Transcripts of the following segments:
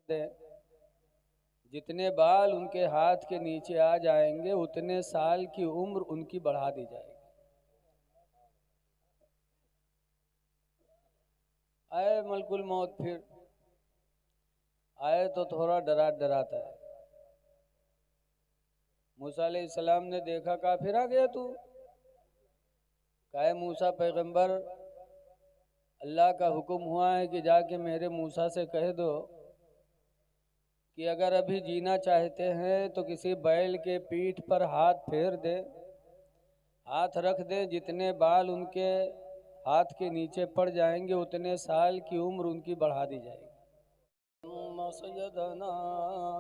दें, जितने बाल उनके हाथ के नीचे आ जाएंगे उतने साल की उम्र उनकी बढ़ा दी जाएगी। आए मलकुल मौत, फिर आए तो थोड़ा डराता है। मूसा अलैहिस्सलाम ने देखा, कहा फिर आ गया तू? कहा मूसा पैगंबर, अल्लाह का हुक्म हुआ है कि जाके मेरे मूसा से कह दो कि अगर अभी जीना चाहते हैं तो किसी बैल के पीठ पर हाथ फेर दे, हाथ रख दे, जितने बाल उनके हाथ के नीचे पड़ जाएंगे उतने साल की उम्र उनकी बढ़ा दी जाएगी। सय्यदना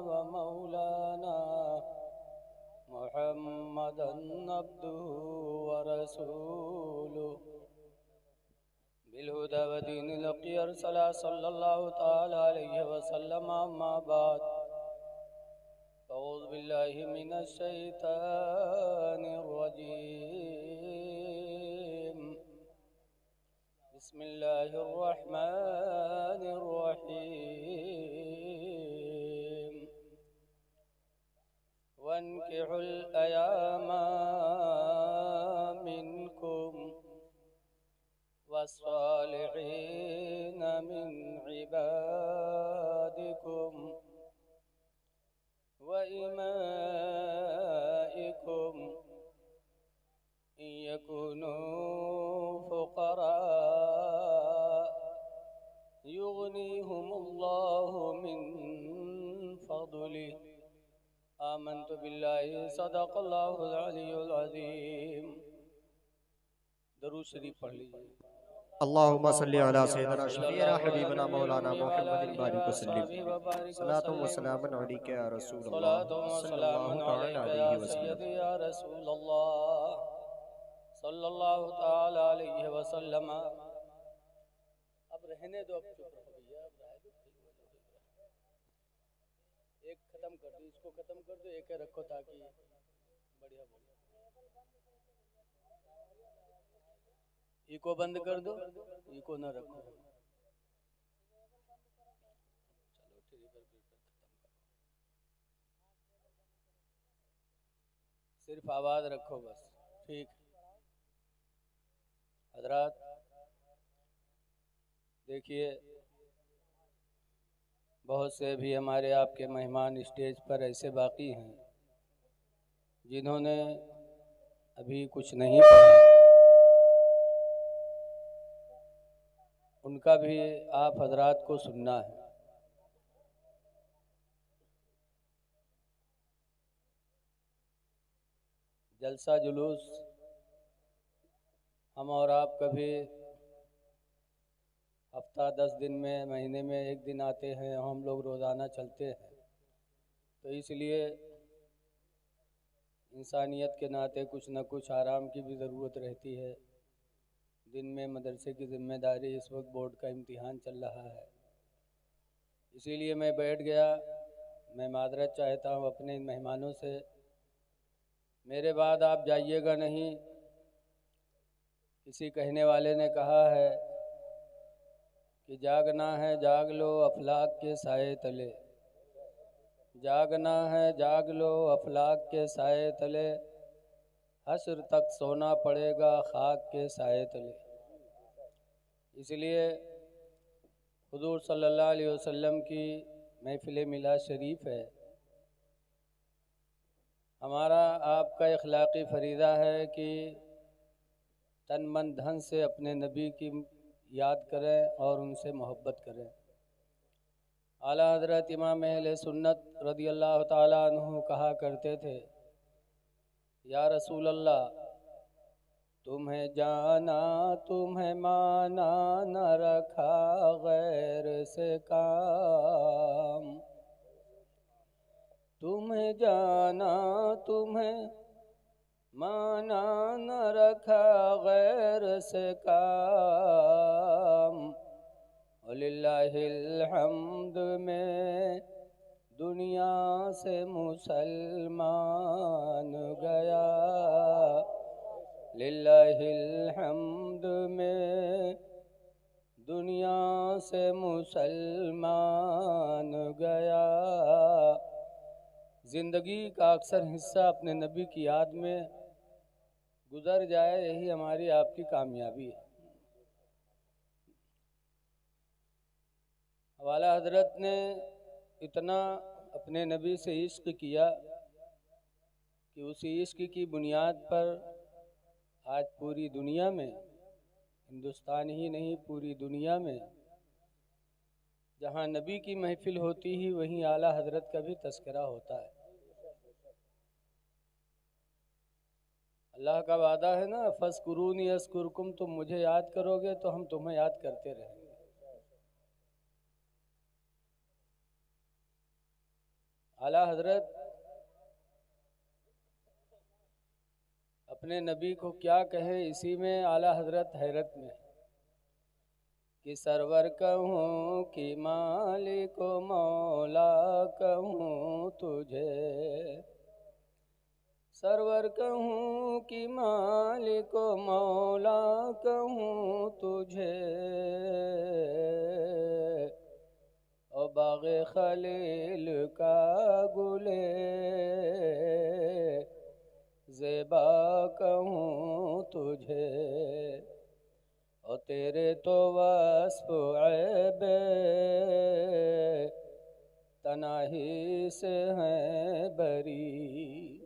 व मौलाना मुहम्मदन अब्दुहु व रसूलुहु बिलहुदा व दीनिल हक़ अरसला सल्लल्लाहु तआला अलैहि वसल्लम, अम्मा बाद अऊज़ु बिल्लाहि मिनश शैतानिर रजीम। बिस्मिल्लाहिर रहमानिर रहीम। वन्किहुल अयामा मिनकुम वस्सालिहीन मिन इबादिकुम व इमाइकुम इन यकुनू फुक़रा युग़निहुमुल्लाहु मिन फ़ज़लिहि। आमन्तु बिल्लाहि सदक़ल्लाहुल अलियुल अज़ीम। दरूद शरीफ पढ़ लीजिए। अल्लाहुम्मा सल्ली अला सय्यिदिना शफ़ीना हबीबना मौलाना मुहम्मदिन बारिक वसल्लिम सलातुम व सलामुन अलैका या रसूल अल्लाह सल्लल्लाहु तआला अलैहि वसल्लम। सल्लल्लाहु तआला अलैहि वसल्लम। अब रहने दो, अब चुप रहो भैया, अब रह दो। एक खत्म कर दो, इसको खत्म कर दो, एक रखो ताकि बढ़िया बोलो। इको बंद कर दो, इको ना रखो। चलो ठीक है, सिर्फ आवाज रखो बस, ठीक। हजरात देखिए, बहुत से भी हमारे आपके मेहमान स्टेज पर ऐसे बाकी हैं जिन्होंने अभी कुछ नहीं पढ़ा, उनका भी आप हजरात को सुनना है। जलसा जुलूस हम और आप कभी हफ्ता 10 दिन में, महीने में एक दिन आते हैं, हम लोग रोज़ाना चलते हैं। तो इसलिए इंसानियत के नाते कुछ न कुछ आराम की भी ज़रूरत रहती है। दिन में मदरसे की ज़िम्मेदारी, इस वक्त बोर्ड का इम्तिहान चल रहा है, इसीलिए मैं बैठ गया। मैं माजरत चाहता हूँ अपने इन मेहमानों से। मेरे बाद आप जाइएगा नहीं। किसी कहने वाले ने कहा है कि जागना है जाग लो अफलाक के साए तले, जागना है जाग लो अफलाक के साए तले, हश्र तक सोना पड़ेगा खाक के साए तले। इसलिए हुज़ूर सल्लल्लाहु अलैहि वसल्लम की महफ़िल मिलाद शरीफ है। हमारा आपका इखलाक़ी फ़रीज़ा है कि तन मन धन से अपने नबी की याद करें और उनसे मोहब्बत करें। आला हज़रत इमाम अहले सुन्नत रज़ियल्लाहु ताला अन्हु कहा करते थे, या रसूल अल्लाह, तुम्हें जाना तुम्हें माना न रखा गैर से काम, तुम्हें जाना तुम्हें माना न रखा गैर से काम, लिल्लाहिल हम्द में दुनिया से मुसलमान गया, लिल्लाहिल हम्द में दुनिया से मुसलमान गया। ज़िंदगी का अक्सर हिस्सा अपने नबी की याद में गुजर जाए, यही हमारी आपकी कामयाबी है। हवाला हजरत ने इतना अपने नबी से इश्क किया कि उसी इश्क की बुनियाद पर आज पूरी दुनिया में, हिंदुस्तान ही नहीं पूरी दुनिया में, जहाँ नबी की महफिल होती ही वहीं आला हजरत का भी तस्करा होता है। अल्लाह का वादा है ना, फस्कुरूनी अस्कुरकुम, तुम मुझे याद करोगे तो हम तुम्हें याद करते रहेंगे। आला हजरत अपने नबी को क्या कहे, इसी में आला हजरत हैरत में कि सरवर कहूँ कि मालिक मौला कहूँ तुझे, सरवर कहूँ कि मालिक मौला कहूँ तुझे, और बाग़े खलील का गुले ज़ेबा कहूँ तुझे, और तेरे तो वस्फ़ ऐबे तनाही से हैं बरी,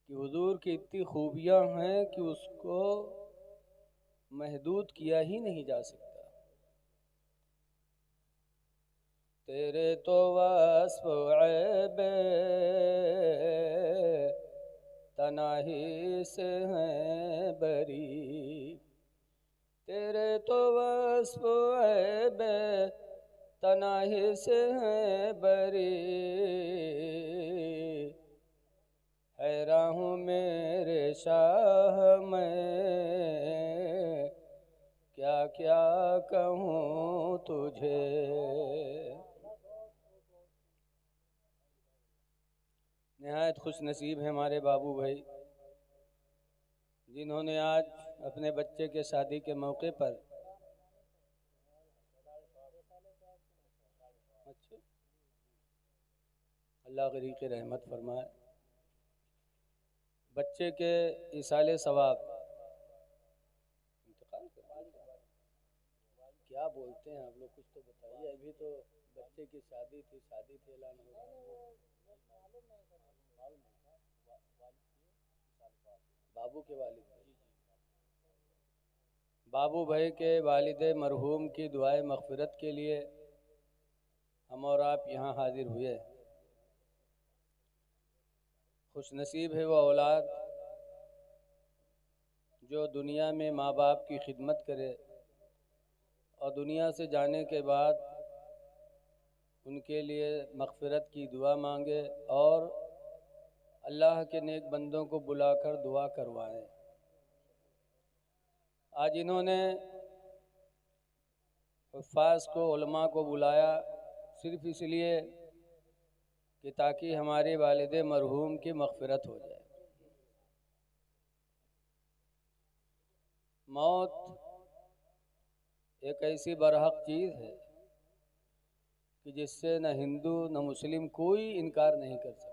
कि हुजूर की इतनी खूबियाँ हैं कि उसको महदूद किया ही नहीं जा सकता। तेरे तो वस्फ़ ऐबे तनाही से हैं बरी, तेरे तो वस्फ़ ऐबे तनाही से हैं बरी, हैरान हूँ मेरे शाह मैं क्या क्या कहूँ तुझे। निहायत खुश नसीब है हमारे बाबू भाई, जिन्होंने आज अपने बच्चे के शादी के मौके पर अल्लाह गरीक़ रहमत फरमाए, बच्चे के इसाले सवाब क्या बोलते हैं आप लोग, कुछ तो बताइए। अभी तो बच्चे की शादी थी ऐलान हो रहा है। बाबू के वालिद, बाबू भाई के वालिद मरहूम की दुआए मग़फ़िरत के लिए हम और आप यहाँ हाजिर हुए। खुश नसीब है वो औलाद जो दुनिया में माँ बाप की खिदमत करे और दुनिया से जाने के बाद उनके लिए मग़फ़िरत की दुआ मांगे और अल्लाह के नेक बंदों को बुलाकर दुआ करवाएं। आज इन्होंने हुफ़्फ़ाज़ को, उलमा को बुलाया सिर्फ़ इसलिए कि ताकि हमारे वालिद मरहूम की मग़फ़िरत हो जाए। मौत एक ऐसी बरहक़ चीज़ है कि जिससे न हिंदू न मुस्लिम कोई इनकार नहीं कर सकता।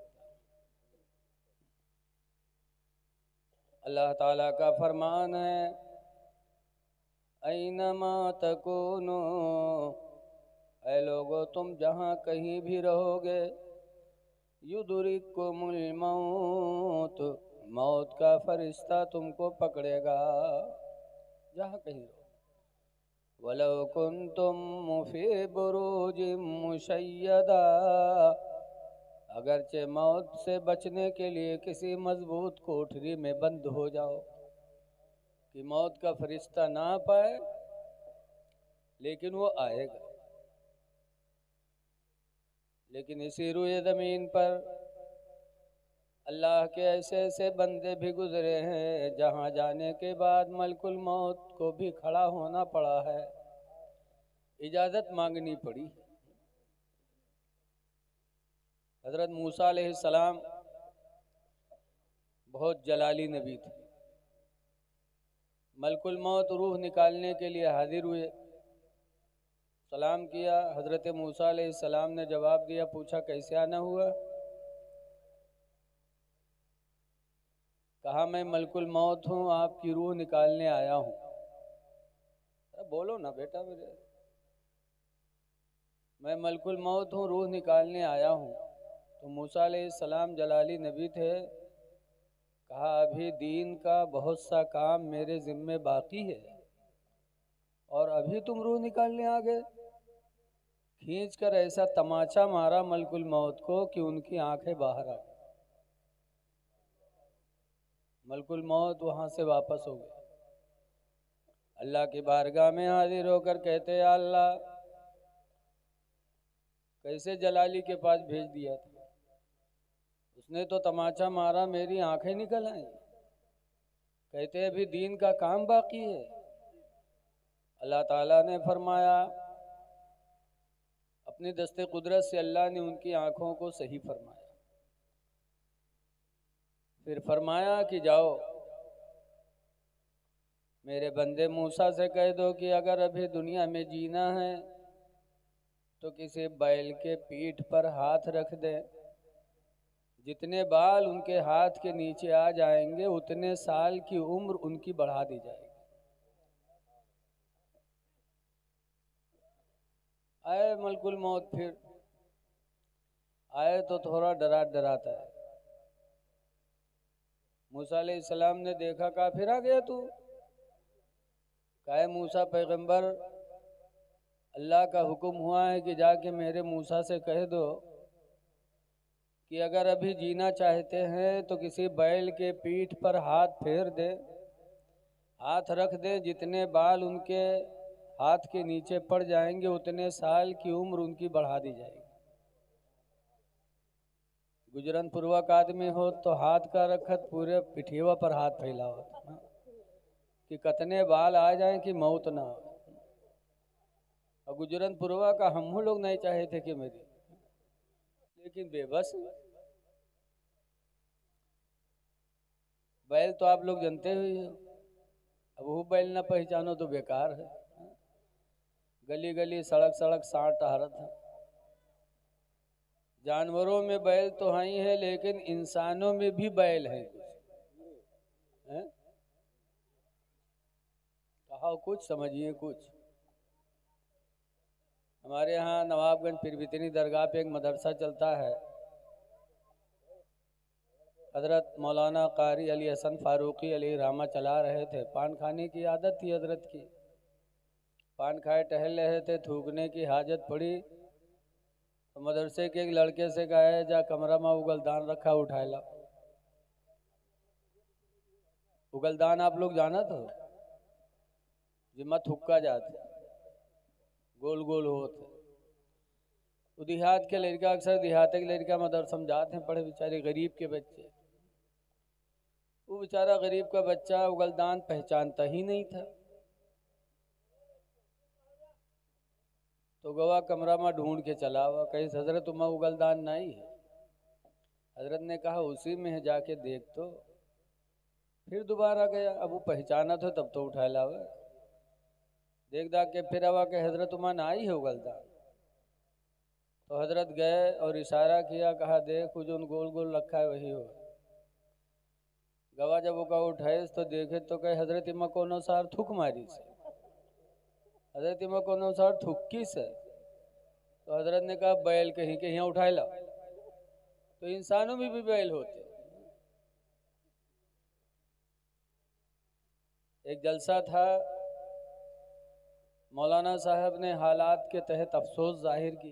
अल्लाह ताला का फरमान है, ऐनमा तकूनो, ऐ लोगो तुम जहाँ कहीं भी रहोगे, युदरिकुमुल मौत, मौत का फरिश्ता तुमको पकड़ेगा जहाँ कहीं रहो। वलो कुन्तुम फी बुरूजिम मुशय्यदा, अगरचे मौत से बचने के लिए किसी मजबूत कोठरी में बंद हो जाओ कि मौत का फरिश्ता ना पाए, लेकिन वो आएगा। लेकिन इसी रुए ज़मीन पर अल्लाह के ऐसे ऐसे बंदे भी गुजरे हैं जहाँ जाने के बाद मलकुल मौत को भी खड़ा होना पड़ा है, इजाज़त मांगनी पड़ी। हज़रत मूसा अलैहिस्सलाम बहुत जलाली नबी थे, मलकुल मौत रूह निकालने के लिए हाजिर हुए। सलाम किया। हज़रत मूसा अलैहिस्सलाम ने जवाब दिया, पूछा कैसे आना हुआ? कहा मैं मलकुल मौत हूँ, आपकी रूह निकालने आया हूँ। बोलो ना बेटा मेरे, मैं मलकुल मौत हूँ, रूह निकालने आया हूँ। तो मूसा अलैहिस्सलाम जलाली नबी थे। कहा अभी दीन का बहुत सा काम मेरे ज़िम्मे बाकी है और अभी तुम रूह निकालने आ गए। खींच कर ऐसा तमाचा मारा मलकुल मौत को कि उनकी आंखें बाहर आ गई। मलकुल मौत वहां से वापस हो गए। अल्लाह की बारगाह में हाजिर होकर कहते या अल्लाह, कैसे जलाली के पास भेज दिया था? उसने तो तमाचा मारा, मेरी आंखें निकल आई। कहते अभी दीन का काम बाकी है। अल्लाह ताला ने फरमाया, अपनी दस्ते कुदरत से अल्लाह ने उनकी आंखों को सही फरमाया। फिर फरमाया कि जाओ मेरे बंदे मूसा से कह दो कि अगर अभी दुनिया में जीना है तो किसी बैल के पीठ पर हाथ रख दे। जितने बाल उनके हाथ के नीचे आ जाएंगे उतने साल की उम्र उनकी बढ़ा दी जाएगी। आए मलकुल मौत, फिर आए तो थोड़ा डराता है। मूसा अलैहिस्सलाम ने देखा, कहा फिर आ गया तू? कहा मूसा पैगंबर, अल्लाह का हुक्म हुआ है कि जाके मेरे मूसा से कह दो कि अगर अभी जीना चाहते हैं तो किसी बैल के पीठ पर हाथ फेर दे, हाथ रख दे, जितने बाल उनके हाथ के नीचे पड़ जाएंगे उतने साल की उम्र उनकी बढ़ा दी जाएगी। गुजरन पूर्वक आदमी हो तो हाथ का रखत पूरे पिठीवा पर हाथ फैला हो कि कतने बाल आ जाएं कि मौत ना हो। और गुजरन पूर्वा का हम लोग नहीं चाहे थे कि मेरी, लेकिन बेबस। बैल तो आप लोग जानते ही हो, अब वो बैल ना पहचानो तो बेकार है। गली गली सड़क सड़क सांड टहरत है। जानवरों में बैल तो हैं ही है, लेकिन इंसानों में भी बैल है कुछ है? कहा कुछ समझिए कुछ। हमारे यहाँ नवाबगंज पीरबितनी दरगाह पे एक मदरसा चलता है। हज़रत मौलाना कारी अली हसन फारूकी अली रामा चला रहे थे। पान खाने की आदत थी हज़रत की। पान खाए टहल रहे थे, थूकने की हाजत पड़ी तो मदरसे के एक लड़के से कहा जा कमरा में उगलदान रखा, उठाए ला। उगलदान आप लोग जाना तो जिम्मा थुक्का जाते, गोल गोल होते। वो देहात के लड़का, अक्सर देहात के लड़का मदरसा में जाते हैं पढ़े, बेचारे गरीब के बच्चे। वो बेचारा गरीब का बच्चा उगलदान पहचानता ही नहीं था। तो गवा कमरा में ढूंढ के चला हुआ, कहीं हजरत उमा उगलदान नहीं है। हजरत ने कहा उसी में है, जाके देख तो। फिर दोबारा गया, अब वो पहचाना था तब तो उठा लावा। देख दाख के फिर आवा के हजरत उमा ना आई है उगलदान। तो हजरत गए और इशारा किया, कहा देख वो जो गोल गोल रखा है वही हो। गवा जब वो का उठाए तो देखे तो कहे हजरत इमा को अनुसार थूक मारी से, हजरत इमा को अनुसार थुक्की से। तो हजरत ने कहा बैल कहीं के यहाँ उठाए ला। तो इंसानों में भी बैल होते। एक जलसा था, मौलाना साहब ने हालात के तहत अफसोस जाहिर की।